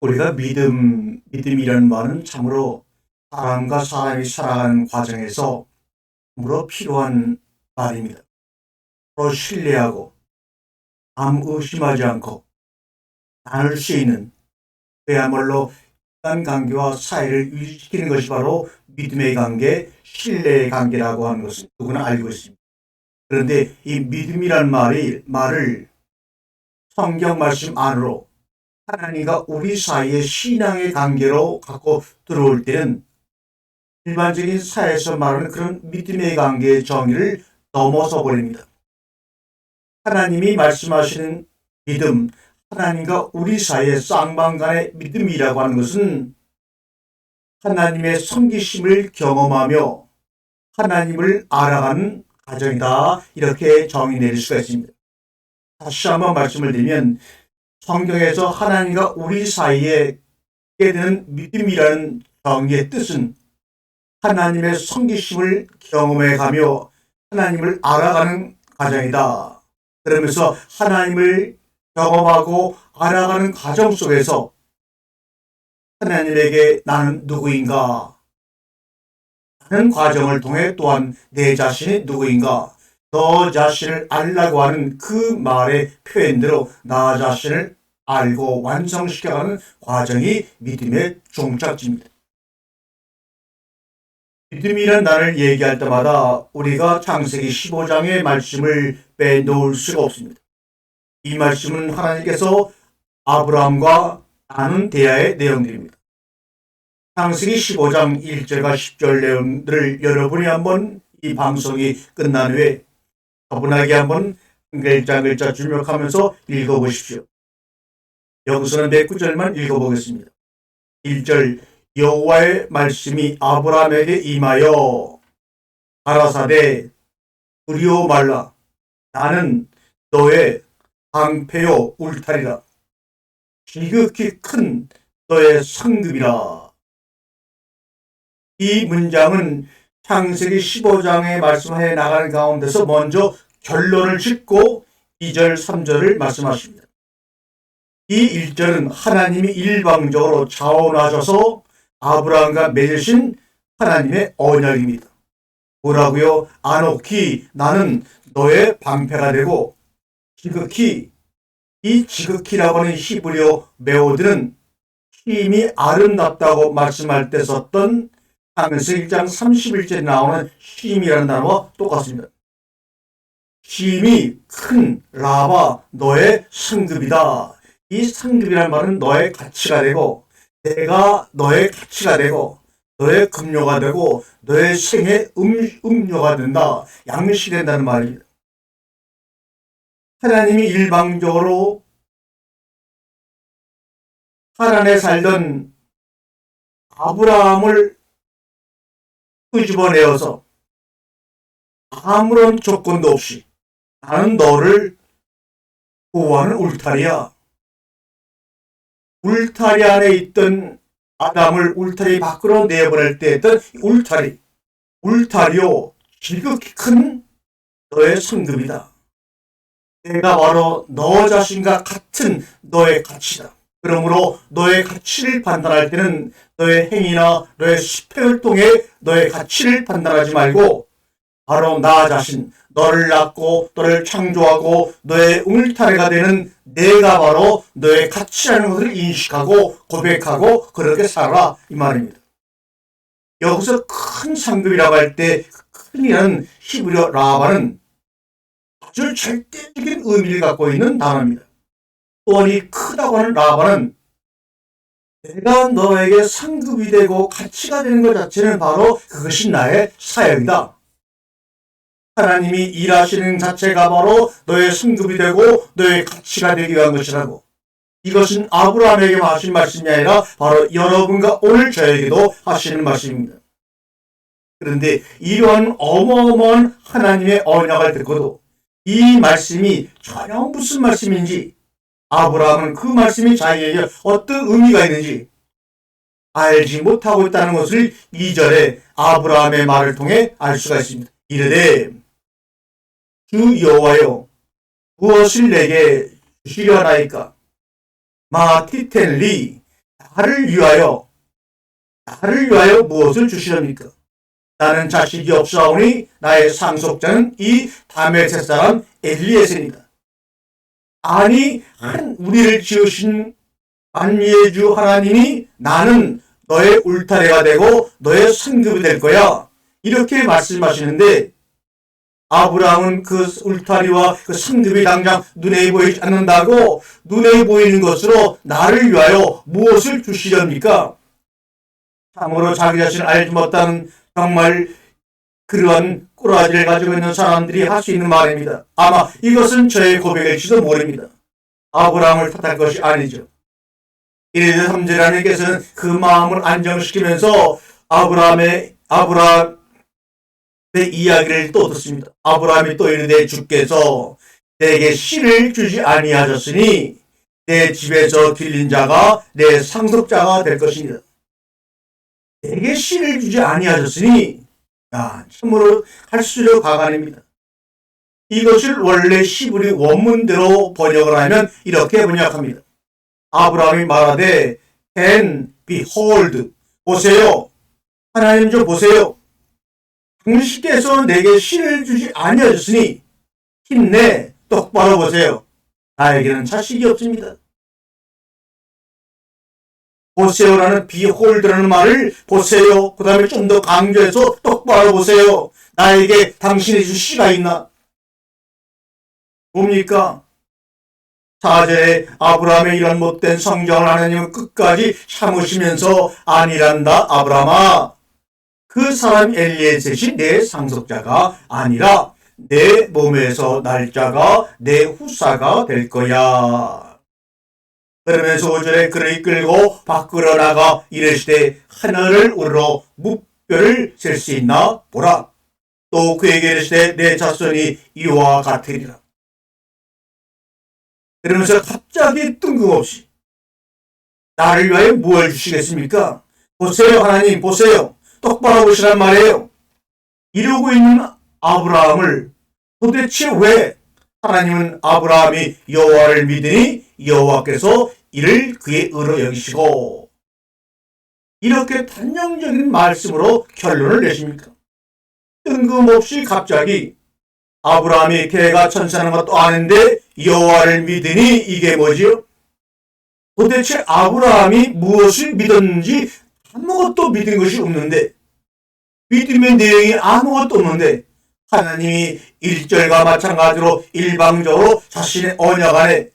우리가 믿음이라는 말은 참으로 사람과 사람이 살아가는 과정에서 참으로 필요한 말입니다. 서로 신뢰하고 아무 의심하지 않고 나눌 수 있는 그야말로 인간관계와 사이를 유지시키는 것이 바로 믿음의 관계, 신뢰의 관계라고 하는 것은 누구나 알고 있습니다. 그런데 이 믿음이란 말을 성경 말씀 안으로 하나님과 우리 사이의 신앙의 관계로 갖고 들어올 때는 일반적인 사회에서 말하는 그런 믿음의 관계의 정의를 넘어서 버립니다. 하나님이 말씀하시는 믿음, 하나님과 우리 사이의 쌍방간의 믿음이라고 하는 것은 하나님의 섬기심을 경험하며 하나님을 알아가는 과정이다. 이렇게 정의 내릴 수가 있습니다. 다시 한번 말씀을 드리면 성경에서 하나님과 우리 사이에 있게 되는 믿음이라는 정의의 뜻은 하나님의 섬기심을 경험해가며 하나님을 알아가는 과정이다. 그러면서 하나님을 경험하고 알아가는 과정 속에서 하나님에게 나는 누구인가 하는 과정을 통해 또한 내 자신이 누구인가 너 자신을 알라고 하는 그 말의 표현대로 나 자신을 알고 완성시켜가는 과정이 믿음의 종착지입니다. 믿음이란 단어를 얘기할 때마다 우리가 창세기 15장의 말씀을 빼놓을 수가 없습니다. 이 말씀은 하나님께서 아브라함과 나눈 대화의 내용들입니다. 창세기 15장 1절과 10절 내용들을 여러분이 한번 이 방송이 끝난 후에 차분하게 한번 글자 글자 주목하면서 읽어보십시오. 여기서는 몇 구절만 읽어보겠습니다. 1절 여호와의 말씀이 아브라함에게 임하여 가라사대 두려워 말라 나는 너의 방패요 울타리라 지극히 큰 너의 상급이라. 이 문장은 창세기 15장에 말씀해 나가는 가운데서 먼저 결론을 짓고 2절 3절을 말씀하십니다. 이 1절은 하나님이 일방적으로 자원하셔서 아브라함과 맺으신 하나님의 언약입니다. 뭐라고요? 안옥히 나는 너의 방패가 되고 지극히 이 지극히라고 하는 히브리어 메오드는 힘이 아름답다고 말씀할 때 썼던 창세기 1장 31절에 나오는 힘이라는 단어와 똑같습니다. 힘이 큰 라바 너의 상급이다. 이 상급이라는 말은 너의 가치가 되고 내가 너의 가치가 되고 너의 급료가 되고 너의 생의 음료가 된다. 양식이 된다는 말입니다. 하나님이 일방적으로 하란에 살던 아브라함을 끄집어내어서 아무런 조건도 없이 나는 너를 보호하는 울타리야. 울타리 안에 있던 아담을 울타리 밖으로 내보낼 때 했던 울타리요 지극히 큰 너의 상급이다. 내가 바로 너 자신과 같은 너의 가치다. 그러므로 너의 가치를 판단할 때는 너의 행위나 너의 수행을 통해 너의 가치를 판단하지 말고 바로 나 자신, 너를 낳고 너를 창조하고 너의 울타리가 되는 내가 바로 너의 가치라는 것을 인식하고 고백하고 그렇게 살아라 이 말입니다. 여기서 큰 상급이라고 할 때 큰이라는 히브리어 라바는 아주 절대적인 의미를 갖고 있는 단어입니다. 또한 이 크다고 하는 라바는 내가 너에게 상급이 되고 가치가 되는 것 자체는 바로 그것이 나의 사역이다. 하나님이 일하시는 자체가 바로 너의 상급이 되고 너의 가치가 되기 위한 것이라고. 이것은 아브라함에게만 하신 말씀이 아니라 바로 여러분과 오늘 저에게도 하시는 말씀입니다. 그런데 이러한 어마어마한 하나님의 언약을 듣고도 이 말씀이 전혀 무슨 말씀인지 아브라함은 그 말씀이 자기에게 어떤 의미가 있는지 알지 못하고 있다는 것을 2절에 아브라함의 말을 통해 알 수가 있습니다. 이르되 주 여호와여 무엇을 내게 주시려 하나이까 마티텐리 나를 위하여 무엇을 주시렵니까? 나는 자식이 없사오니 나의 상속자는 이 다메섹 사람 엘리에셀이다. 아니, 우리를 지으신 만유의 주 하나님이 나는 너의 울타리가 되고 너의 상급이 될 거야. 이렇게 말씀하시는데 아브라함은 그 울타리와 그 상급이 당장 눈에 보이지 않는다고 눈에 보이는 것으로 나를 위하여 무엇을 주시렵니까? 참으로 자기 자신을 알지 못하는 정말 그러한 꾸라지를 가지고 있는 사람들이 할 수 있는 말입니다. 아마 이것은 저의 고백일지도 모릅니다. 아브라함을 탓할 것이 아니죠. 1절 3절 하나님께서는 그 마음을 안정시키면서 아브라함의 이야기를 또 듣습니다. 아브라함이 또 이르되 주께서 내게 씨를 주지 아니하셨으니 내 집에서 길린 자가 내 상속자가 될 것입니다. 내게 씨를 주지 아니하셨으니 참으로 갈수록 가관입니다. 이것을 원래 시브리 원문대로 번역을 하면 이렇게 번역합니다. 아브라함이 말하되 and behold 보세요. 하나님 좀 보세요. 당신께서 내게 씨를 주지 아니하셨으니 힘내 똑바로 보세요. 나에게는 자식이 없습니다. 보세요라는 behold라는 말을 보세요. 그 다음에 좀 더 강조해서 똑바로 보세요. 나에게 당신이 준 씨가 있나? 뭡니까? 4절에 아브라함의 이런 못된 성경을 하나님은 끝까지 참으시면서 아니란다 아브라함아. 그 사람 엘리에셋이 내 상속자가 아니라 내 몸에서 날 자가 내 후사가 될 거야. 그러면서 5절에 그를 이끌고 밖으로 나가 이르시되 하늘을 우러러 무뼈를 셀 수 있나 보라. 또 그에게 이르시되 내 자손이 이와 같으리라. 그러면서 갑자기 뜬금없이 나를 위하여 무엇을 주시겠습니까? 보세요 하나님 보세요. 똑바로 보시란 말이에요. 이러고 있는 아브라함을 도대체 왜 하나님은 아브라함이 여호와를 믿으니 여호와께서 이를 그의 의로 여기시고 이렇게 단정적인 말씀으로 결론을 내십니까? 뜬금없이 갑자기 아브라함이 개가 천사는 것도 아는데 여호와를 믿으니 이게 뭐지요? 도대체 아브라함이 무엇을 믿었는지 아무것도 믿은 것이 없는데 믿음의 내용이 아무것도 없는데 하나님이 1절과 마찬가지로 일방적으로 자신의 언약 안에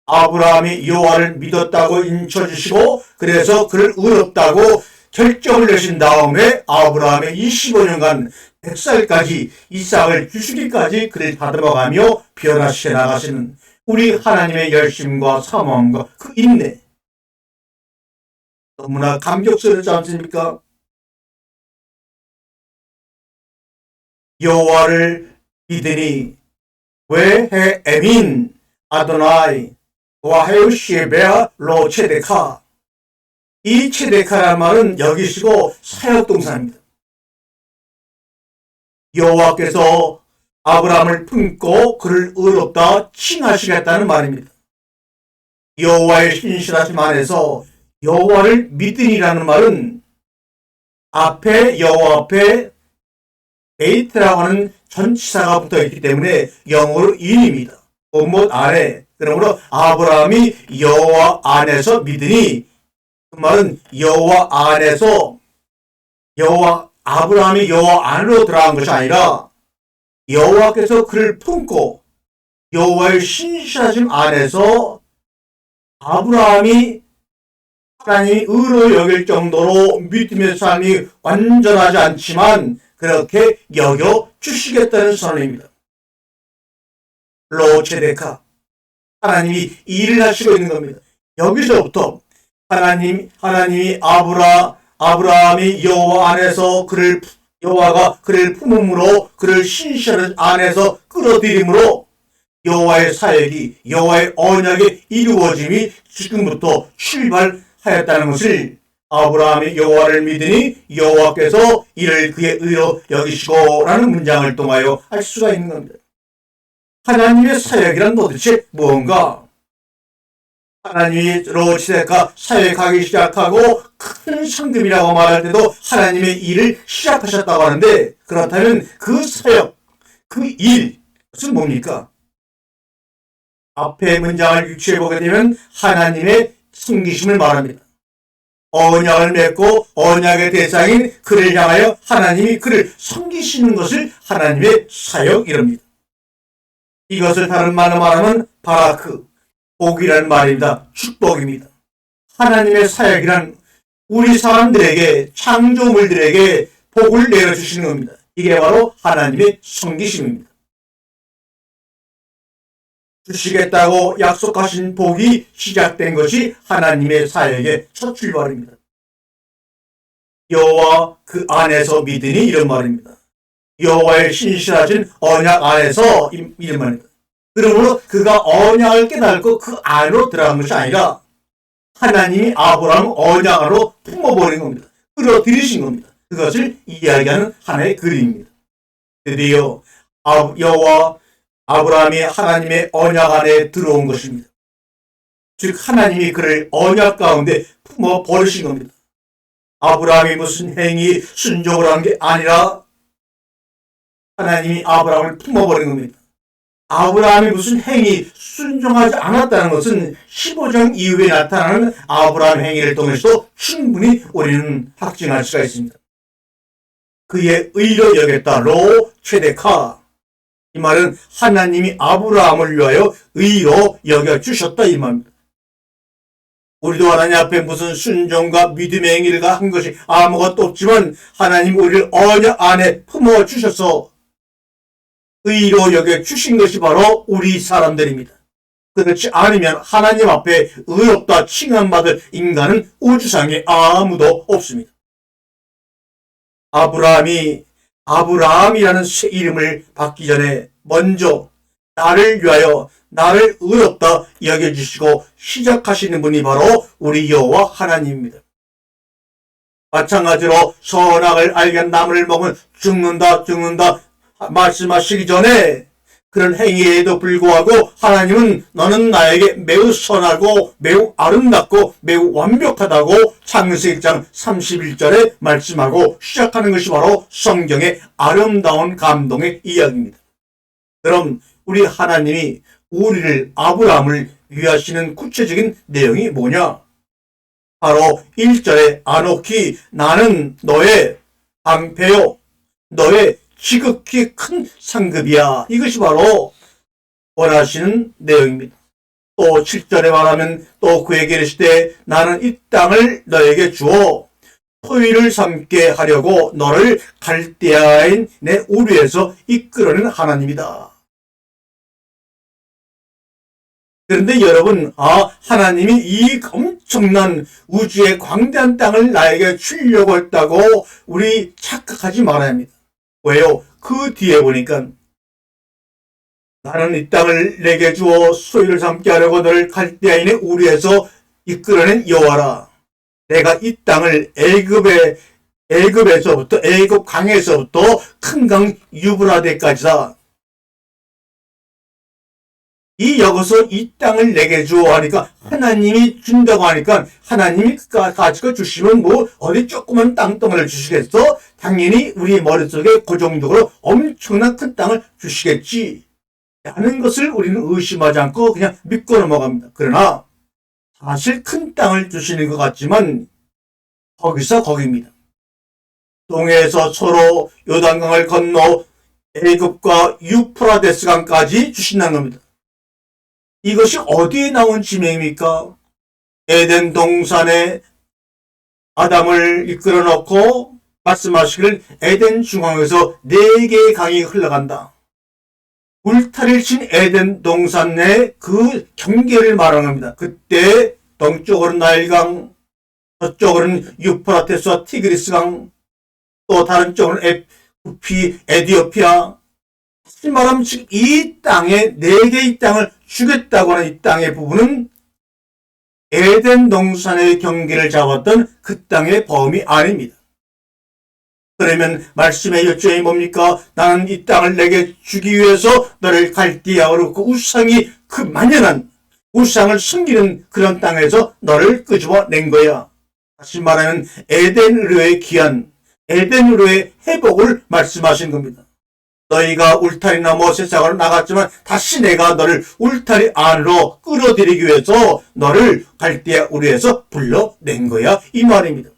아브라함이 여호와를 믿었다고 인쳐주시고 그래서 그를 의롭다고 결정을 내신 다음에 아브라함의 25년간 100살까지 이삭을 주시기까지 그를 다듬어가며 변화시켜 나가시는 우리 하나님의 열심과 사모함과 그 인내 너무나 감격스럽지 않습니까? 여호와를 믿으니 왜 에민 아도나이 와헤우시에베아 로 체데카 이 체데카라는 말은 여기시고 사역동사입니다. 여호와께서 아브라함을 품고 그를 의롭다 칭하시겠다는 말입니다. 여호와의 신실하심 안에서 여호와를 믿으니라는 말은 앞에 여호와 앞에 베이트라고 하는 전치사가 붙어있기 때문에 영어로 인입니다. 본못 아래. 그러므로 아브라함이 여호와 안에서 믿으니 그 말은 여호와 안에서 아브라함이 여호와 안으로 들어간 것이 아니라 여호와께서 그를 품고 여호와의 신실하심 안에서 아브라함이 하나님이 의로 여길 정도로 믿음의 삶이 완전하지 않지만 그렇게 여겨 주시겠다는 선언입니다. 로체데카 하나님이 일을 하시고 있는 겁니다. 여기서부터 하나님이 아브라함이 여호와 안에서 여호와가 그를 품음으로 그를 신실한 안에서 끌어들임으로 여호와의 사역이 여호와의 언약의 이루어짐이 지금부터 출발하였다는 것을 아브라함이 여호와를 믿으니 여호와께서 이를 그의 의로 여기시고 라는 문장을 통하여 알 수가 있는 겁니다. 하나님의 사역이란 도대체 무언가? 하나님으로 지대가 사회에 가기 시작하고 큰 상급이라고 말할 때도 하나님의 일을 시작하셨다고 하는데, 그렇다면 그 사역, 그 일, 그것은 뭡니까? 앞에 문장을 유추해 보게 되면 하나님의 섬기심을 말합니다. 언약을 맺고 언약의 대상인 그를 향하여 하나님이 그를 섬기시는 것을 하나님의 사역이랍니다. 이것을 다른 말로 말하면 바라크, 복이라는 말입니다. 축복입니다. 하나님의 사역이란 우리 사람들에게, 창조물들에게 복을 내려주시는 겁니다. 이게 바로 하나님의 섬기심입니다. 주시겠다고 약속하신 복이 시작된 것이 하나님의 사역의 첫 출발입니다. 여호와 그 안에서 믿으니, 이런 말입니다. 여호와의 신실하신 언약 안에서, 이런 말입니다. 그러므로 그가 언약을 깨닫고 그 안으로 들어간 것이 아니라 하나님이 아브라함을 언약 안으로 품어버린 겁니다. 끌어들이신 겁니다. 그것을 이야기하는 하나의 그림입니다. 드디어 여호와 아브라함이 하나님의 언약 안에 들어온 것입니다. 즉 하나님이 그를 언약 가운데 품어 버리신 겁니다. 아브라함이 무슨 행위 순종을 한 게 아니라 하나님이 아브라함을 품어 버린 겁니다. 아브라함이 무슨 행위 순종하지 않았다는 것은 15장 이후에 나타나는 아브라함 행위를 통해서도 충분히 우리는 확증할 수가 있습니다. 그의 의로 여겼다로 체데카, 이 말은 하나님이 아브라함을 위하여 의로 여겨주셨다, 이 말입니다. 우리도 하나님 앞에 무슨 순종과 믿음의 행위를 한 것이 아무것도 없지만 하나님 우리를 언약 안에 품어주셔서 의로 여겨주신 것이 바로 우리 사람들입니다. 그렇지 않으면 하나님 앞에 의롭다 칭함받을 인간은 우주상에 아무도 없습니다. 아브라함이라는 새 이름을 받기 전에 먼저 나를 위하여 나를 의롭다 여겨주시고 시작하시는 분이 바로 우리 여호와 하나님입니다. 마찬가지로 선악을 알게 나무를 먹으면 죽는다 말씀하시기 전에 그런 행위에도 불구하고 하나님은 너는 나에게 매우 선하고 매우 아름답고 매우 완벽하다고 창세기 1장 31절에 말씀하고 시작하는 것이 바로 성경의 아름다운 감동의 이야기입니다. 그럼 우리 하나님이 우리를, 아브라함을 위하시는 구체적인 내용이 뭐냐? 바로 1절에 아노키 나는 너의 방패요 너의 지극히 큰 상급이야. 이것이 바로 원하시는 내용입니다. 또 7절에 말하면 또 그에게 이르시되 나는 이 땅을 너에게 주어 토의를 삼게 하려고 너를 갈대아인 내 우리에서 이끌어낸 하나님이다. 그런데 여러분, 하나님이 이 엄청난 우주의 광대한 땅을 나에게 주려고 했다고 우리 착각하지 말아야 합니다. 왜요? 그 뒤에 보니까 나는 이 땅을 내게 주어 소유를 삼게 하려고 너를 갈대아인의 우리에서 이끌어낸 여호와라. 내가 이 땅을 애굽에서부터 애굽 강에서부터 큰 강 유브라데까지다. 여기서 이 땅을 내게 주어 하니까 하나님이 준다고 하니까 하나님이 가지고 주시면 뭐 어디 조그만 땅덩어리를 주시겠어? 당연히 우리 머릿속에 그 정도로 엄청난 큰 땅을 주시겠지 라는 것을 우리는 의심하지 않고 그냥 믿고 넘어갑니다. 그러나 사실 큰 땅을 주시는 것 같지만 거기서 거기입니다. 동해에서 서로 요단강을 건너 애굽과 유프라데스 강까지 주신다는 겁니다. 이것이 어디에 나온 지명입니까? 에덴 동산에 아담을 이끌어 놓고 말씀하시기를 에덴 중앙에서 4개의 강이 흘러간다. 울타리를 친 에덴 동산 내 그 경계를 말하는 겁니다. 그때 동쪽으로는 나일강, 서쪽으로는 유프라테스와 티그리스강, 또 다른 쪽으로는 에디오피아. 다시 말하면 지금 이 땅에 4개의 땅을 주겠다고 하는 이 땅의 부분은 에덴 동산의 경계를 잡았던 그 땅의 범위 아닙니다. 그러면 말씀의 요점이 뭡니까? 나는 이 땅을 내게 주기 위해서 너를 갈대아로 그 우상이 그 만연한 우상을 숨기는 그런 땅에서 너를 끄집어낸 거야. 다시 말하면 에덴으로의 귀한, 에덴으로의 회복을 말씀하신 겁니다. 너희가 울타리 넘어 세상으로 나갔지만 다시 내가 너를 울타리 안으로 끌어들이기 위해서 너를 갈대아 우르에서 불러낸 거야, 이 말입니다.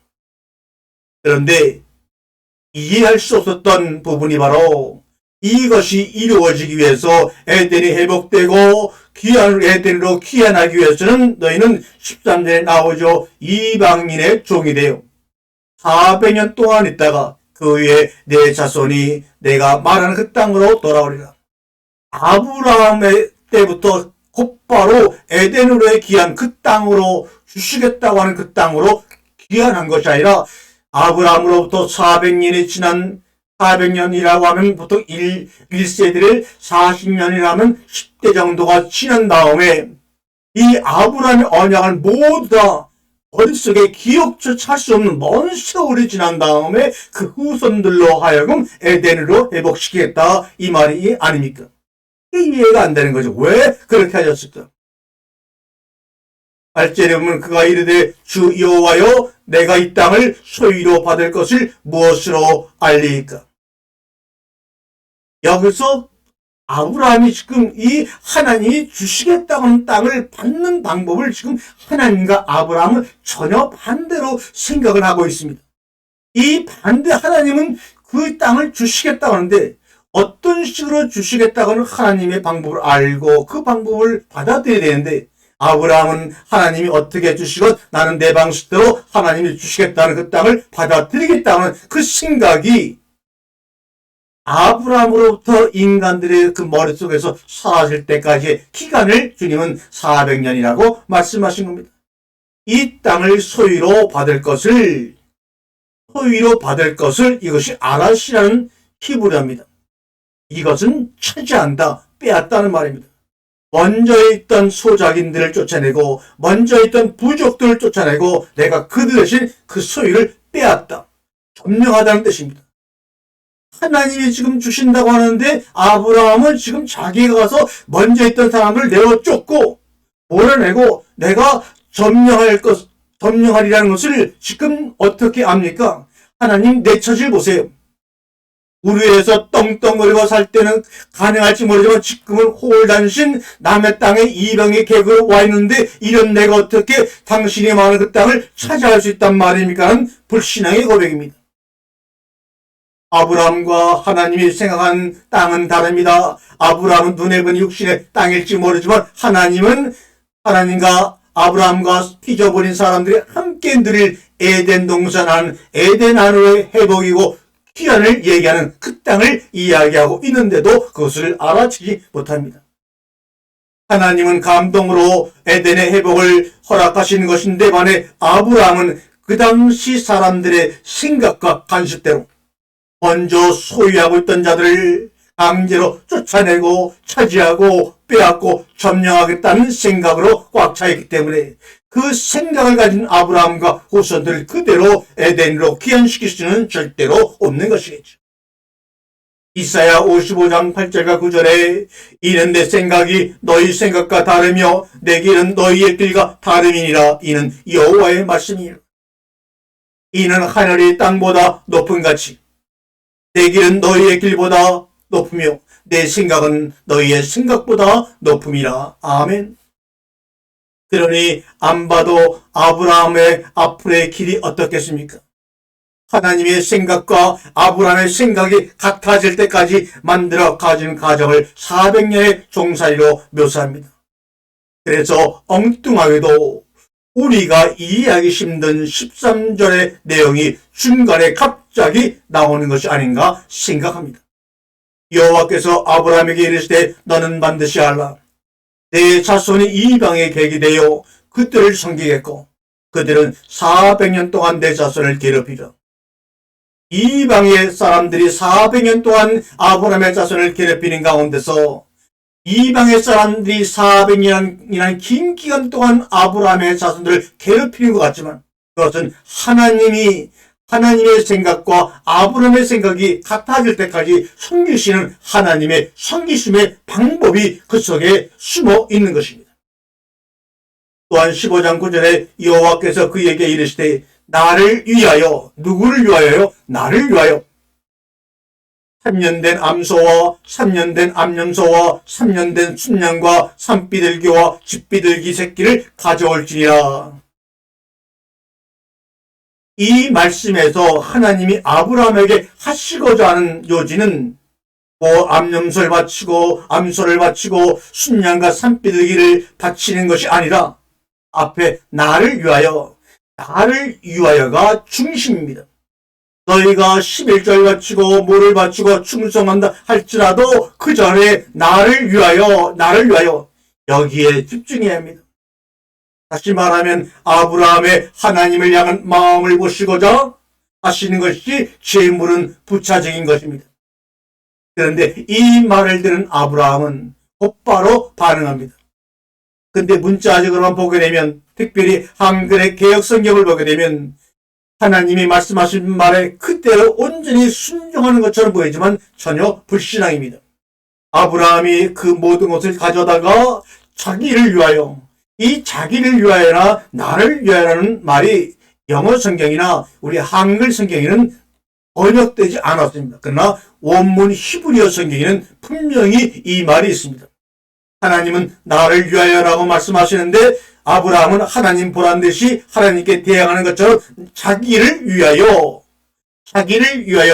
그런데 이해할 수 없었던 부분이 바로 이것이 이루어지기 위해서 에덴이 회복되고 귀한 에덴으로 귀환하기 위해서는 너희는 13절에 나오죠. 이방인의 종이 되어 400년 동안 있다가 그 후에 내 자손이 내가 말하는 그 땅으로 돌아오리라. 아브라함의 때부터 곧바로 에덴으로의 귀한 그 땅으로 주시겠다고 하는 그 땅으로 귀환한 것이 아니라 아브라함으로부터 400년이 지난 400년이라고 하면 보통 1세대를 40년이라면 10대 정도가 지난 다음에 이 아브라함의 언약을 모두 다 머릿속에 기억조차 할 수 없는 먼 세월이 지난 다음에 그 후손들로 하여금 에덴으로 회복시키겠다, 이 말이 아닙니까? 이해가 안 되는 거죠. 왜 그렇게 하셨을까? 8절에 보면 그가 이르되 주 여호와여 내가 이 땅을 소유로 받을 것을 무엇으로 알리이까? 여기서 아브라함이 지금 이 하나님이 주시겠다는 땅을 받는 방법을 지금 하나님과 아브라함은 전혀 반대로 생각을 하고 있습니다. 이 반대 하나님은 그 땅을 주시겠다고 하는데 어떤 식으로 주시겠다고 하는 하나님의 방법을 알고 그 방법을 받아들여야 되는데 아브라함은 하나님이 어떻게 주시건 나는 내 방식대로 하나님이 주시겠다는 그 땅을 받아들이겠다는 그 생각이 아브라함으로부터 인간들의 그 머릿속에서 사라질 때까지의 기간을 주님은 400년이라고 말씀하신 겁니다. 이 땅을 소유로 받을 것을 이것이 아라시라는 히브리어입니다. 이것은 차지한다, 빼앗다는 말입니다. 먼저 있던 소작인들을 쫓아내고 먼저 있던 부족들을 쫓아내고 내가 그들 대신 그 소유를 빼앗다, 점령하다는 뜻입니다. 하나님이 지금 주신다고 하는데 아브라함은 지금 자기가 가서 먼저 있던 사람을 내어 쫓고 몰아내고 내가 점령하리라는 것을 지금 어떻게 압니까? 하나님 내 처지를 보세요. 우리에서 떵떵거리고 살 때는 가능할지 모르지만 지금은 홀단신 남의 땅에 이방의 객으로 와 있는데 이런 내가 어떻게 당신이 말하는 그 땅을 차지할 수 있단 말입니까? 하는 불신앙의 고백입니다. 아브라함과 하나님이 생각한 땅은 다릅니다. 아브라함은 눈에 보는 육신의 땅일지 모르지만 하나님은 하나님과 아브라함과 잊어버린 사람들이 함께 누릴 에덴 동산한 에덴 안으로의 회복이고 귀환을 얘기하는 그 땅을 이야기하고 있는데도 그것을 알아채지 못합니다. 하나님은 감동으로 에덴의 회복을 허락하시는 것인데 반해 아브라함은 그 당시 사람들의 생각과 관습대로 먼저 소유하고 있던 자들을 강제로 쫓아내고 차지하고 빼앗고 점령하겠다는 생각으로 꽉 차 있기 때문에 그 생각을 가진 아브라함과 후손들을 그대로 에덴으로 귀환시킬 수는 절대로 없는 것이겠죠. 이사야 55장 8절과 9절에 이는 내 생각이 너희 생각과 다르며 내 길은 너희의 길과 다름이니라. 이는 여호와의 말씀이니라. 이는 하늘이 땅보다 높은 같이 내 길은 너희의 길보다 높으며 내 생각은 너희의 생각보다 높음이라. 아멘. 그러니 안 봐도 아브라함의 앞으로의 길이 어떻겠습니까? 하나님의 생각과 아브라함의 생각이 같아질 때까지 만들어 가진 가정을 400년의 종살이로 묘사합니다. 그래서 엉뚱하게도 우리가 이해하기 힘든 13절의 내용이 중간에 갑자기 나오는 것이 아닌가 생각합니다. 여호와께서 아브라함에게 이르시되 너는 반드시 알라. 내 자손이 이방의 객이 되어 그들을 섬기겠고 그들은 400년 동안 내 자손을 괴롭히리라. 이방의 사람들이 400년 동안 아브라함의 자손을 괴롭히는 가운데서 이방의 사람들이 400년이라는 긴 기간 동안 아브라함의 자손들을 괴롭히는 것 같지만 그것은 하나님의 생각과 아브라함의 생각이 같아질 때까지 섬기시는 하나님의 섬기심의 방법이 그 속에 숨어 있는 것입니다. 또한 15장 9절에 여호와께서 그에게 이르시되 나를 위하여, 누구를 위하여요? 나를 위하여 3년 된 암소와 3년 된 암염소와 3년 된 순양과 산비둘기와 집비둘기 새끼를 가져올지니라. 이 말씀에서 하나님이 아브라함에게 하시고자 하는 요지는 암염소를 바치고 암소를 바치고 순양과 산비둘기를 바치는 것이 아니라 앞에 나를 위하여가 중심입니다. 너희가 11절 바치고 뭐를 바치고 충성한다 할지라도 그 전에 나를 위하여 여기에 집중해야 합니다. 다시 말하면 아브라함의 하나님을 향한 마음을 보시고자 하시는 것이 재물은 부차적인 것입니다. 그런데 이 말을 들은 아브라함은 곧바로 반응합니다. 근데 문자적으로만 보게 되면, 특별히 한글의 개역성경을 보게 되면 하나님이 말씀하신 말에 그대로 온전히 순종하는 것처럼 보이지만 전혀 불신앙입니다. 아브라함이 그 모든 것을 가져다가 자기를 위하여, 이 자기를 위하여나 나를 위하여라는 말이 영어 성경이나 우리 한글 성경에는 번역되지 않았습니다. 그러나 원문 히브리어 성경에는 분명히 이 말이 있습니다. 하나님은 나를 위하여라고 말씀하시는데 아브라함은 하나님 보란 듯이 하나님께 대항하는 것처럼 자기를 위하여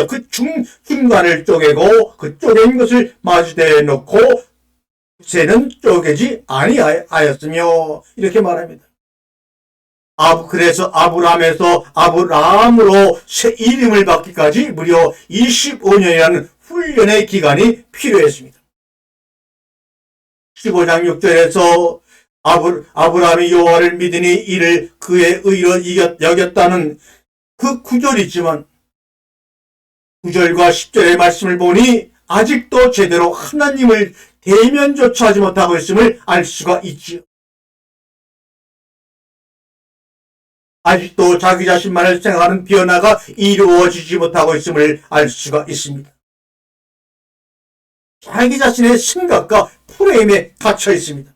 그 중간을 쪼개고 그 쪼갠 것을 마주대에 놓고 새는 쪼개지 아니하였으며 이렇게 말합니다. 그래서 아브라함에서 아브라함으로 새 이름을 받기까지 무려 25년이라는 훈련의 기간이 필요했습니다. 15장 6절에서 아브라함이 여호와를 믿으니 이를 그의 의로 여겼다는 그 구절이 있지만 9절과 10절의 말씀을 보니 아직도 제대로 하나님을 대면조차 하지 못하고 있음을 알 수가 있지요. 아직도 자기 자신만을 생각하는 변화가 이루어지지 못하고 있음을 알 수가 있습니다. 자기 자신의 생각과 프레임에 갇혀 있습니다.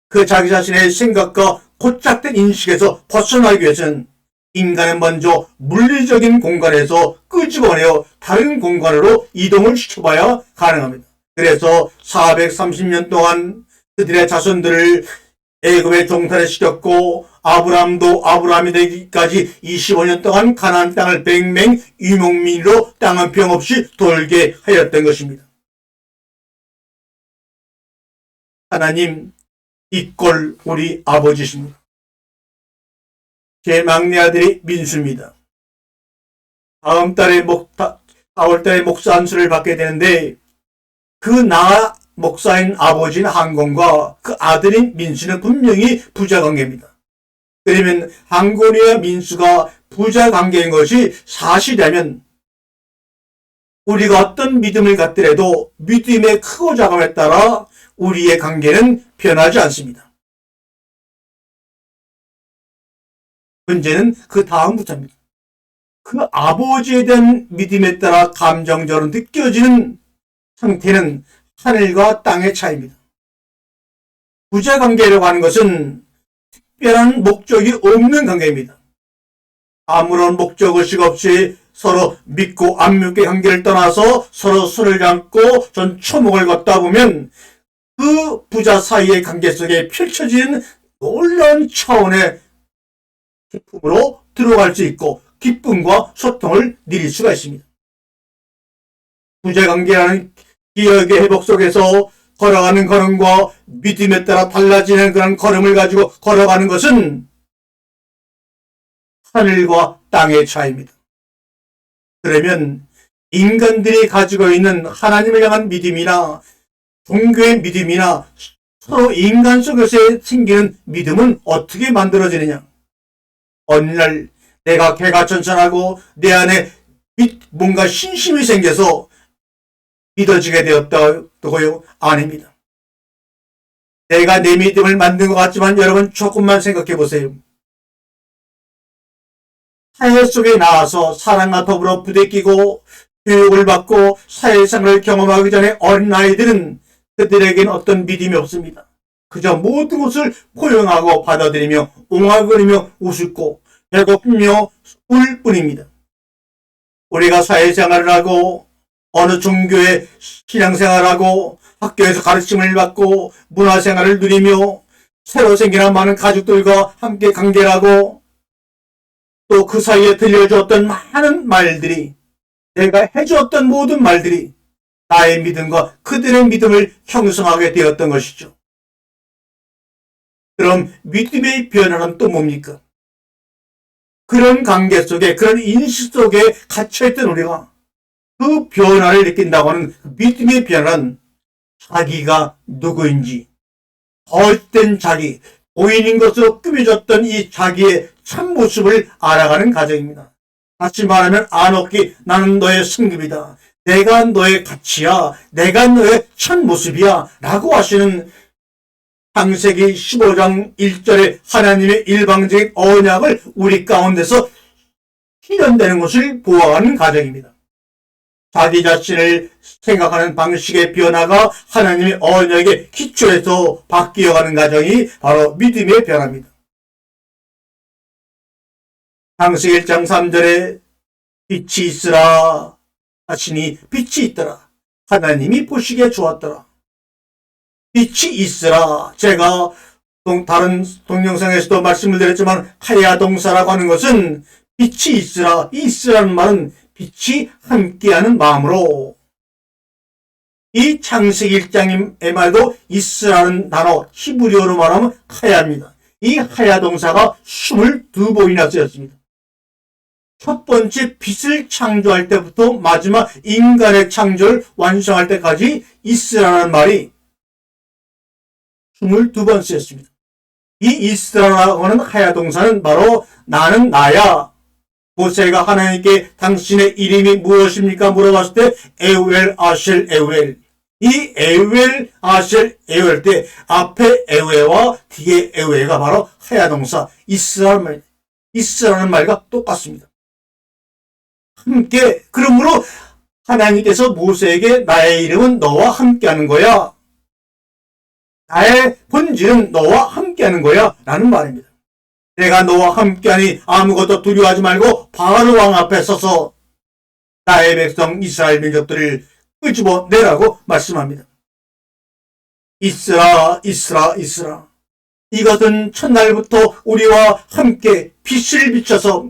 그 자기 자신의 생각과 고착된 인식에서 벗어나기 위해서는 인간은 먼저 물리적인 공간에서 끄집어내어 다른 공간으로 이동을 시켜봐야 가능합니다. 그래서 430년 동안 그들의 자손들을 애굽에 종살이 시켰고 아브라함도 아브라함이 되기까지 25년 동안 가나안 땅을 뱅뱅 유목민으로 땅 한 평 없이 돌게 하였던 것입니다. 하나님, 이 꼴 우리 아버지십니다. 제 막내 아들이 민수입니다. 다음 달에 4월달에 목사 안수를 받게 되는데 그 목사인 아버지인 한건과 그 아들인 민수는 분명히 부자관계입니다. 그러면 한건이와 민수가 부자관계인 것이 사실이라면 우리가 어떤 믿음을 갖더라도 믿음의 크고 작음에 따라 우리의 관계는 변하지 않습니다. 문제는 그 다음부터입니다. 그 아버지에 대한 믿음에 따라 감정적으로 느껴지는 상태는 하늘과 땅의 차이입니다. 부자관계라고 하는 것은 특별한 목적이 없는 관계입니다. 아무런 목적의식 없이 서로 믿고 안 믿고의 관계를 떠나서 서로 손을 잡고 전 초목을 걷다 보면 그 부자 사이의 관계 속에 펼쳐지는 놀라운 차원의 기쁨으로 들어갈 수 있고 기쁨과 소통을 누릴 수가 있습니다. 부자관계라는 기억의 회복 속에서 걸어가는 걸음과 믿음에 따라 달라지는 그런 걸음을 가지고 걸어가는 것은 하늘과 땅의 차이입니다. 그러면 인간들이 가지고 있는 하나님을 향한 믿음이나 종교의 믿음이나 서로 인간 속에서 생기는 믿음은 어떻게 만들어지느냐? 어느 날 내가 개가천선하고 내 안에 뭔가 신심이 생겨서 믿어지게 되었다고요? 아닙니다. 내가 내 믿음을 만든 것 같지만 여러분 조금만 생각해 보세요. 사회 속에 나와서 사람과 더불어 부대끼고 교육을 받고 사회생활을 경험하기 전에 어린아이들은 그들에게는 어떤 믿음이 없습니다. 그저 모든 것을 포용하고 받아들이며 옹알거리며 웃고 배고프며 울 뿐입니다. 우리가 사회생활을 하고 어느 종교의 신앙생활하고 학교에서 가르침을 받고 문화생활을 누리며 새로 생기는 많은 가족들과 함께 관계를 하고 또 그 사이에 들려주었던 많은 말들이 내가 해주었던 모든 말들이 나의 믿음과 그들의 믿음을 형성하게 되었던 것이죠. 그럼 믿음의 변화는 또 뭡니까? 그런 관계 속에 그런 인식 속에 갇혀있던 우리가 그 변화를 느낀다고 하는 믿음의 변화는 자기가 누구인지 헛된 자기, 보이는 것으로 꾸며졌던 이 자기의 참모습을 알아가는 과정입니다. 다시 말하면 안옥기 나는 너의 승급이다. 내가 너의 가치야. 내가 너의 참모습이야. 라고 하시는 창세기 15장 1절에 하나님의 일방적인 언약을 우리 가운데서 실현되는 것을 보아하는 과정입니다. 자기 자신을 생각하는 방식의 변화가 하나님의 언약의 기초에서 바뀌어가는 과정이 바로 믿음의 변화입니다. 창세기 1장 3절에 빛이 있으라 하시니 빛이 있더라. 하나님이 보시기에 좋았더라. 빛이 있으라. 제가 다른 동영상에서도 말씀을 드렸지만 하야 동사라고 하는 것은 빛이 있으라. 이 있으라는 말은 빛이 함께하는 마음으로 이 창세기 1장의 말도 있으라는 단어 히브리어로 말하면 하야입니다. 이 하야 동사가 22번이나 쓰였습니다. 첫 번째 빛을 창조할 때부터 마지막 인간의 창조를 완성할 때까지 있으라는 말이 22번 쓰였습니다. 이 있으라고 하는 하야 동사는 바로 나는 나야. 모세가 하나님께 당신의 이름이 무엇입니까? 물어봤을 때 에우엘 아셀 에우엘. 이 에우엘 아셀 에우엘 때 앞에 에우에와 뒤에 에우에가 바로 하야 동사 있으라는 말과 똑같습니다. 함께 그러므로 하나님께서 모세에게 나의 이름은 너와 함께하는 거야. 나의 본질은 너와 함께하는 거야 라는 말입니다. 내가 너와 함께하니 아무것도 두려워하지 말고 바로 왕 앞에 서서 나의 백성 이스라엘 민족들을 끄집어내라고 말씀합니다. 있으라 있으라 있으라. 이것은 첫날부터 우리와 함께 빛을 비춰서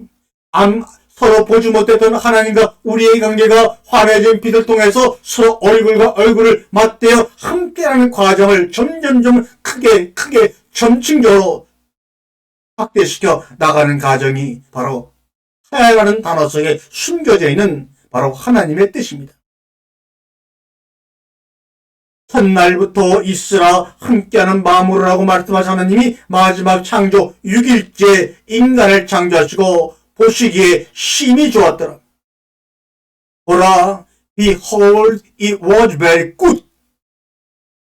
서로 보지 못했던 하나님과 우리의 관계가 환해진 빛을 통해서 서로 얼굴과 얼굴을 맞대어 함께하는 과정을 점점점 크게 점층적으로 확대시켜 나가는 과정이 바로 하야라는 단어 속에 숨겨져 있는 바로 하나님의 뜻입니다. 첫날부터 있으라 함께하는 마음으로라고 말씀하신 하나님이 마지막 창조 6일째 인간을 창조하시고 보시기에 심히 좋았더라. 보라, behold, it was very good.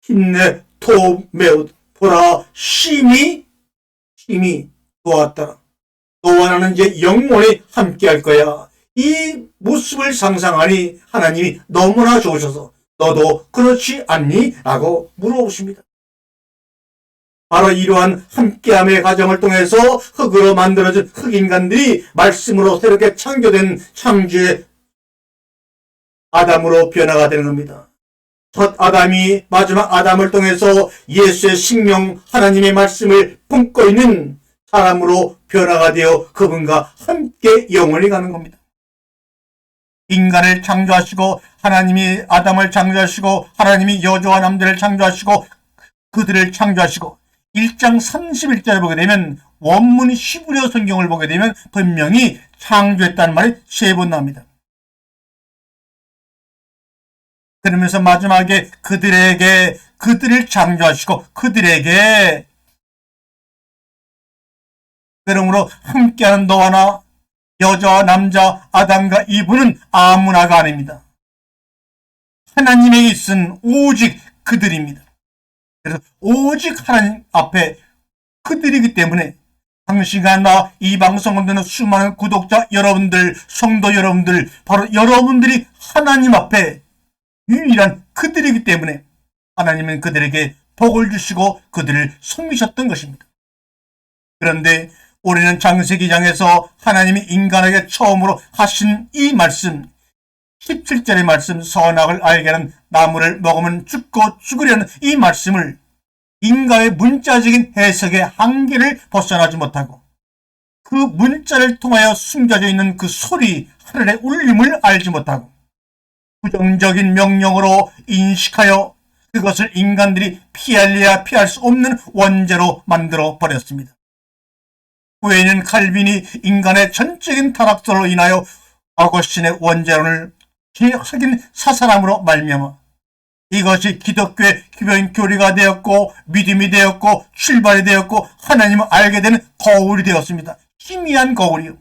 힘내, 매우 보라, 심히 좋았더라. 너와 나는 이제 영원히 함께할 거야. 이 모습을 상상하니 하나님이 너무나 좋으셔서 너도 그렇지 않니? 라고 물어보십니다. 바로 이러한 함께함의 과정을 통해서 흙으로 만들어진 흙인간들이 말씀으로 새롭게 창조된 창조의 아담으로 변화가 되는 겁니다. 첫 아담이 마지막 아담을 통해서 예수의 생명 하나님의 말씀을 품고 있는 사람으로 변화가 되어 그분과 함께 영원히 가는 겁니다. 인간을 창조하시고 하나님이 아담을 창조하시고 하나님이 여자와 남자를 창조하시고 그들을 창조하시고 1장 31절을 보게 되면 원문 히브리어 성경을 보게 되면 분명히 창조했다는 말이 3번 나옵니다. 그러면서 마지막에 그들을 창조하시고 그들에게 그러므로 함께하는 너와 나 여자와 남자 아담과 이브는 아무나가 아닙니다. 하나님에게 있은 오직 그들입니다. 그래서 오직 하나님 앞에 그들이기 때문에 당신과 나 이 방송을 듣는 수많은 구독자 여러분들, 성도 여러분들, 바로 여러분들이 하나님 앞에 유일한 그들이기 때문에 하나님은 그들에게 복을 주시고 그들을 섬기셨던 것입니다. 그런데 우리는 창세기 장에서 하나님이 인간에게 처음으로 하신 이 말씀, 17절의 말씀, 선악을 알게 하는 나무를 먹으면 죽고 죽으려는 이 말씀을 인간의 문자적인 해석의 한계를 벗어나지 못하고 그 문자를 통하여 숨겨져 있는 그 소리, 하늘의 울림을 알지 못하고 부정적인 명령으로 인식하여 그것을 인간들이 피할래야 피할 수 없는 원죄로 만들어 버렸습니다. 후에는 칼빈이 인간의 전적인 타락으로 인하여 아거스틴의 원죄론을 확인 사살함으로 말미암아 이것이 기독교의 기본 교리가 되었고 믿음이 되었고 출발이 되었고 하나님을 알게 되는 거울이 되었습니다. 희미한 거울이요.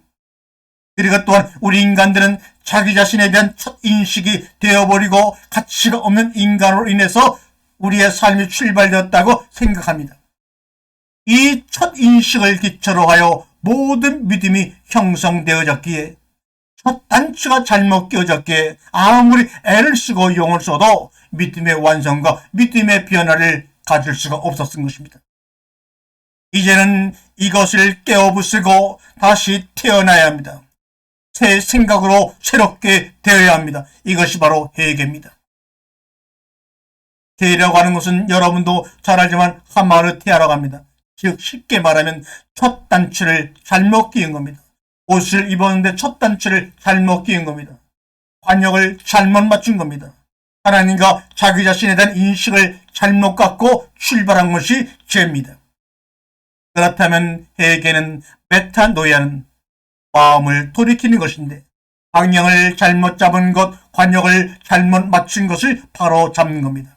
그리고 또한 우리 인간들은 자기 자신에 대한 첫 인식이 되어버리고 가치가 없는 인간으로 인해서 우리의 삶이 출발되었다고 생각합니다. 이 첫 인식을 기초로 하여 모든 믿음이 형성되어졌기에 첫 단추가 잘못 끼워졌기에 아무리 애를 쓰고 용을 써도 믿음의 완성과 믿음의 변화를 가질 수가 없었던 것입니다. 이제는 이것을 깨어부수고 다시 태어나야 합니다. 새 생각으로 새롭게 되어야 합니다. 이것이 바로 회개입니다. 회개라고 하는 것은 여러분도 잘 알지만 하마르티아라고 합니다. 즉 쉽게 말하면 첫 단추를 잘못 끼운 겁니다. 옷을 입었는데 첫 단추를 잘못 끼운 겁니다. 관역을 잘못 맞춘 겁니다. 하나님과 자기 자신에 대한 인식을 잘못 갖고 출발한 것이 죄입니다. 그렇다면 회개는 메타노이아는 마음을 돌이키는 것인데 방향을 잘못 잡은 것, 관역을 잘못 맞춘 것을 바로 잡는 겁니다.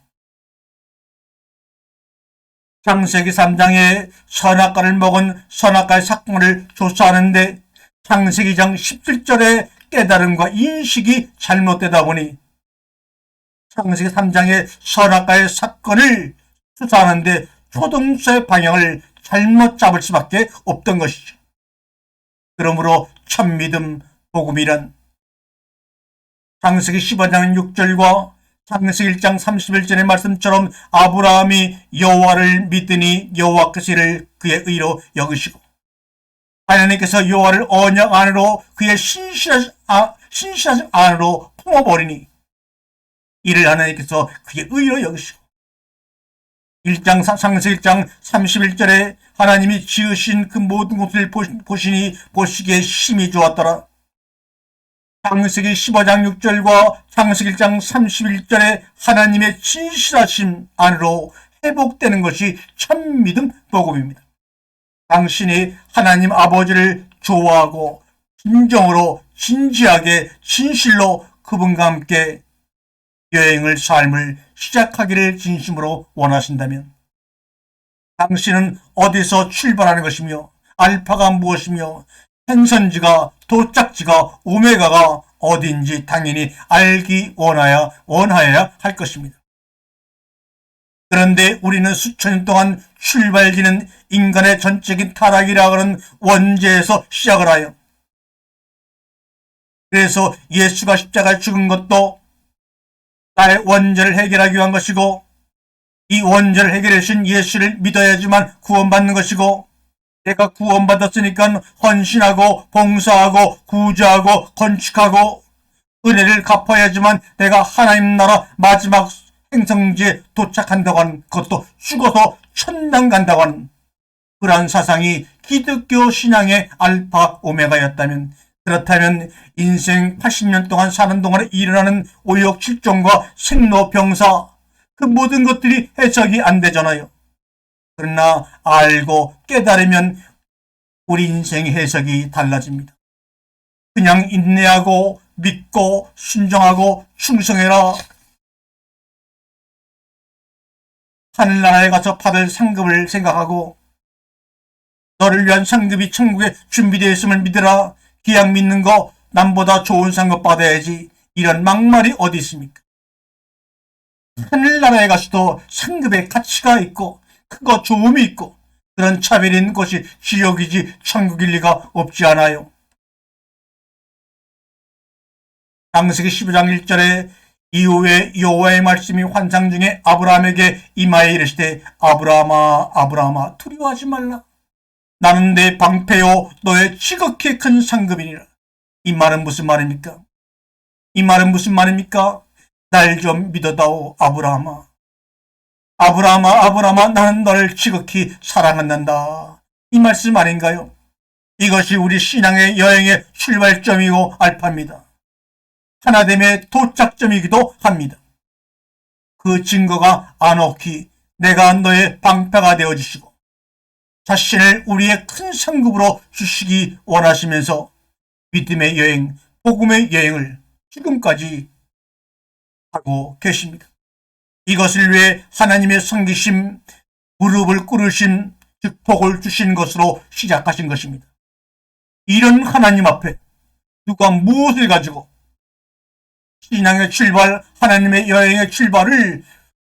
창세기 3장에 선악과를 먹은 선악과의 사건을 조사하는데 창세기 장 17절의 깨달음과 인식이 잘못되다 보니 창세기 3장의 선악과의 사건을 수사하는데 초등수의 방향을 잘못 잡을 수밖에 없던 것이죠. 그러므로 참믿음 복음이란 창세기 15장 6절과 창세기 1장 31절의 말씀처럼 아브라함이 여호와를 믿으니 여호와께서 이를 그의 의로 여기시고 하나님께서 여호와를 언약 안으로 그의 신실하신 안으로 품어버리니 이를 하나님께서 그의 의로 여기시고 창세기 1장 31절에 하나님이 지으신 그 모든 것을 보시니 보시기에 심히 좋았더라. 창세기 15장 6절과 창세기 1장 31절에 하나님의 진실하심 안으로 회복되는 것이 참믿음 복음입니다. 당신이 하나님 아버지를 좋아하고 진정으로 진지하게 진실로 그분과 함께 여행을 삶을 시작하기를 진심으로 원하신다면 당신은 어디서 출발하는 것이며 알파가 무엇이며 행선지가 도착지가 오메가가 어딘지 당연히 알기 원하여야 할 것입니다. 그런데 우리는 수천 년 동안 출발지는 인간의 전적인 타락이라고 하는 원죄에서 시작을 하여 그래서 예수가 십자가에 죽은 것도 나의 원죄를 해결하기 위한 것이고 이 원죄를 해결해 주신 예수를 믿어야지만 구원받는 것이고 내가 구원받았으니까 헌신하고 봉사하고 구제하고 건축하고 은혜를 갚아야지만 내가 하나님 나라 마지막 행성지에 도착한다고 하는 그것도 죽어서 천당 간다고 하는 그러한 사상이 기독교 신앙의 알파 오메가였다면 그렇다면 인생 80년 동안 사는 동안에 일어나는 오욕칠종과 생로병사 그 모든 것들이 해석이 안 되잖아요. 그러나 알고 깨달으면 우리 인생의 해석이 달라집니다. 그냥 인내하고 믿고 순종하고 충성해라. 하늘나라에 가서 받을 상급을 생각하고 너를 위한 상급이 천국에 준비되어 있음을 믿으라. 그냥 믿는 거 남보다 좋은 상급 받아야지. 이런 막말이 어디 있습니까? 하늘나라에 가서도 상급의 가치가 있고 크고 좋음이 있고 그런 차별이 있는 곳이 지옥이지 천국일 리가 없지 않아요. 창세기 15장 1절에 이후에 여호와의 말씀이 환상 중에 아브라함에게 임하여 이르시되 아브라함아 아브라함아 두려워하지 말라. 나는 내 방패요 너의 지극히 큰 상급이니라. 이 말은 무슨 말입니까? 이 말은 무슨 말입니까? 날 좀 믿어다오 아브라함아. 아브라함아 아브라함아 나는 너를 지극히 사랑한단다. 이 말씀 아닌가요? 이것이 우리 신앙의 여행의 출발점이고 알파입니다. 하나됨의 도착점이기도 합니다. 그 증거가 안옥히 내가 너의 방패가 되어주시고 자신을 우리의 큰 상급으로 주시기 원하시면서 믿음의 여행, 복음의 여행을 지금까지 하고 계십니다. 이것을 위해 하나님의 섬기심, 무릎을 꿇으신 즉 복을 주신 것으로 시작하신 것입니다. 이런 하나님 앞에 누가 무엇을 가지고 신앙의 출발, 하나님의 여행의 출발을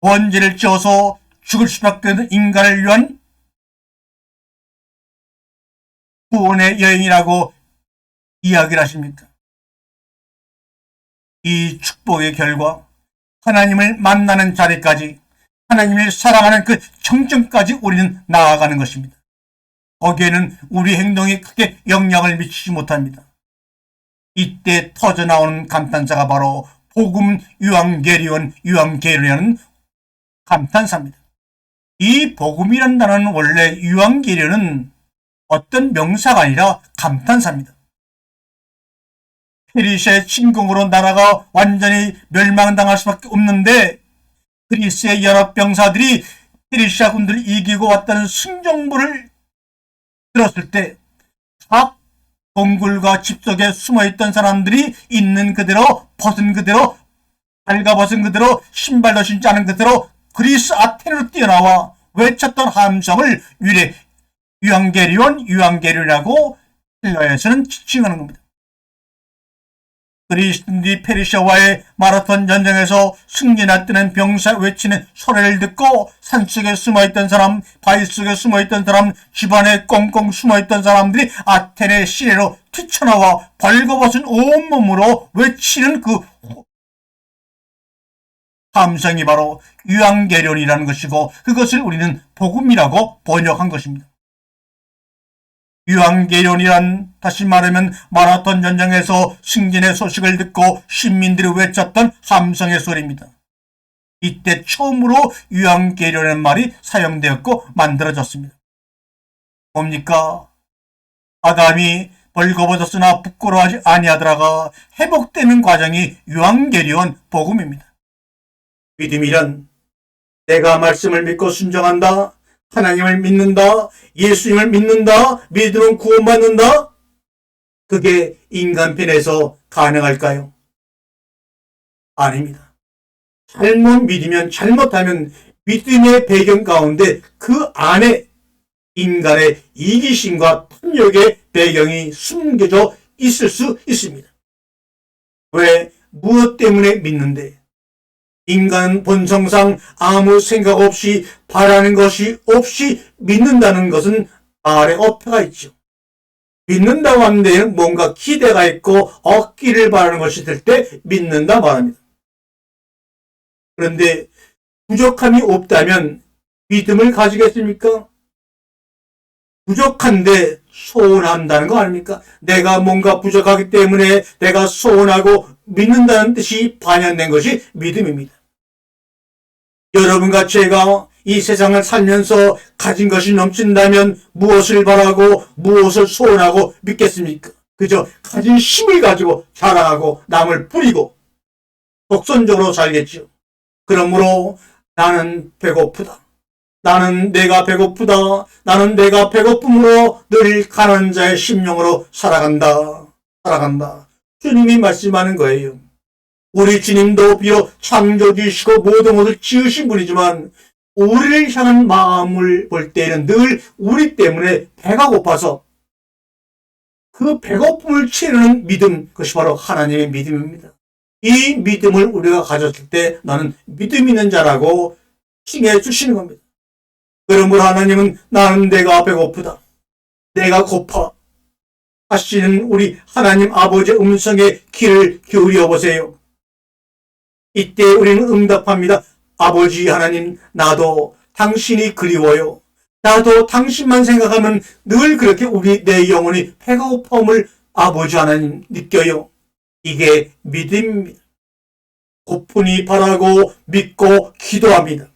번제를 지어서 죽을 수밖에 없는 인간을 위한 구원의 여행이라고 이야기를 하십니까? 이 축복의 결과 하나님을 만나는 자리까지 하나님을 사랑하는 그 정점까지 우리는 나아가는 것입니다. 거기에는 우리 행동이 크게 영향을 미치지 못합니다. 이때 터져나오는 감탄사가 바로 복음 유앙게리온이라는 감탄사입니다. 이 복음이라는 단어는 원래 유앙게리온은 어떤 명사가 아니라 감탄사입니다. 페르시아의 침공으로 나라가 완전히 멸망당할 수밖에 없는데 그리스의 여러 병사들이 페르시아 군들을 이기고 왔다는 승정보를 들었을 때 각 동굴과 집 속에 숨어있던 사람들이 있는 그대로 벗은 그대로 발가벗은 그대로 신발도 신지 않은 그대로 그리스 아테네로 뛰어나와 외쳤던 함성을 유앙게리온이라고 헬라어에서는 지칭하는 겁니다. 그리스인들이 페르시아와의 마라톤 전쟁에서 승리났다는 병사 외치는 소리를 듣고 산속에 숨어있던 사람, 바위 속에 숨어있던 사람, 집안에 꽁꽁 숨어있던 사람들이 아테네 시내로 튀쳐나와 벌거벗은 온몸으로 외치는 그 함성이 바로 유앙게리온이라는 것이고 그것을 우리는 복음이라고 번역한 것입니다. 유앙게리온이란 다시 말하면 마라톤 전쟁에서 승진의 소식을 듣고 시민들이 외쳤던 함성의 소리입니다. 이때 처음으로 유앙게리온이라는 말이 사용되었고 만들어졌습니다. 뭡니까? 아담이 벌거벗었으나 부끄러워하지 아니하더라가 회복되는 과정이 유앙게리온 복음입니다. 믿음이란 내가 말씀을 믿고 순종한다. 하나님을 믿는다. 예수님을 믿는다. 믿으면 구원받는다. 그게 인간편에서 가능할까요? 아닙니다. 잘못 믿으면 잘못하면 믿음의 배경 가운데 그 안에 인간의 이기심과 탐욕의 배경이 숨겨져 있을 수 있습니다. 왜? 무엇 때문에 믿는데? 인간 본성상 아무 생각 없이 바라는 것이 없이 믿는다는 것은 말에 어폐가 있죠. 믿는다고 하는 데에는 뭔가 기대가 있고 얻기를 바라는 것이 될 때 믿는다 말합니다. 그런데 부족함이 없다면 믿음을 가지겠습니까? 부족한데 소원한다는 거 아닙니까? 내가 뭔가 부족하기 때문에 내가 소원하고 믿는다는 뜻이 반영된 것이 믿음입니다. 여러분과 제가 이 세상을 살면서 가진 것이 넘친다면 무엇을 바라고 무엇을 소원하고 믿겠습니까? 그저 가진 힘을 가지고 자랑하고 남을 부리고 독선적으로 살겠죠. 그러므로 나는 배고프다. 나는 내가 배고프다. 나는 내가 배고픔으로 늘 가난한 자의 심령으로 살아간다. 주님이 말씀하는 거예요. 우리 주님도 비록 창조주이시고 모든 것을 지으신 분이지만 우리를 향한 마음을 볼 때에는 늘 우리 때문에 배가 고파서 그 배고픔을 채우는 믿음, 그것이 바로 하나님의 믿음입니다. 이 믿음을 우리가 가졌을 때 나는 믿음 있는 자라고 칭해 주시는 겁니다. 그러므로 하나님은 나는 내가 배고프다. 내가 고파. 하시는 우리 하나님 아버지의 음성에 귀를 기울여 보세요. 이때 우리는 응답합니다. 아버지 하나님, 나도 당신이 그리워요. 나도 당신만 생각하면 늘 그렇게 내 영혼이 배가 고파옴을 아버지 하나님 느껴요. 이게 믿음입니다. 고프니 바라고 믿고 기도합니다.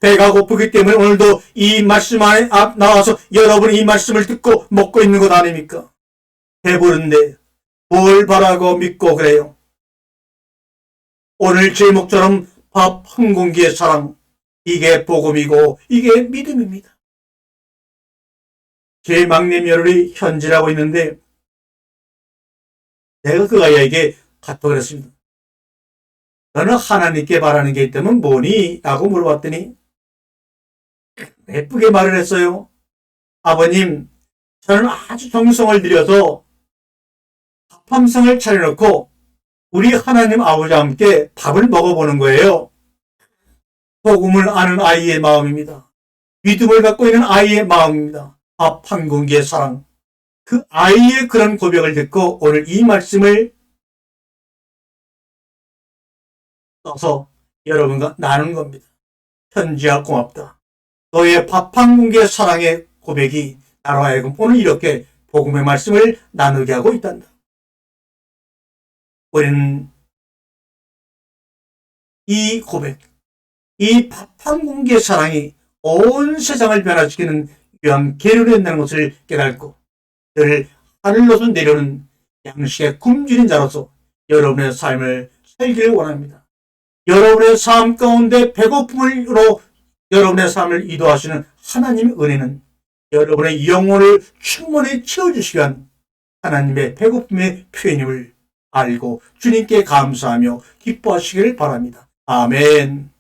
배가 고프기 때문에 오늘도 이 말씀 안에 나와서 여러분이 이 말씀을 듣고 먹고 있는 것 아닙니까? 배부른데 뭘 바라고 믿고 그래요? 오늘 제목처럼 밥 한 공기의 사랑, 이게 복음이고 이게 믿음입니다. 제 막내 며느리 현지라고 있는데 내가 그 아이에게 카톡을 했습니다. 너는 하나님께 바라는 게 있다면 뭐니? 라고 물어봤더니 예쁘게 말을 했어요. 아버님, 저는 아주 정성을 들여서 밥 한 상을 차려놓고 우리 하나님 아버지와 함께 밥을 먹어보는 거예요. 복음을 아는 아이의 마음입니다. 믿음을 갖고 있는 아이의 마음입니다. 밥 한 공기의 사랑. 그 아이의 그런 고백을 듣고 오늘 이 말씀을 써서 여러분과 나눈 겁니다. 현지야 고맙다. 너의 밥 한 공기의 사랑의 고백이 나로 하여금 오늘 이렇게 복음의 말씀을 나누게 하고 있단다. 우리는 이 고백, 이 밥 한 공기의 사랑이 온 세상을 변화시키는 귀한 계류를 한다는 것을 깨닫고 늘 하늘로서 내려오는 양식의 굶주린 자로서 여러분의 삶을 살기를 원합니다. 여러분의 삶 가운데 배고픔으로 여러분의 삶을 인도하시는 하나님의 은혜는 여러분의 영혼을 충분히 채워주시기 위한 하나님의 배고픔의 표현임을 알고 주님께 감사하며 기뻐하시기를 바랍니다. 아멘.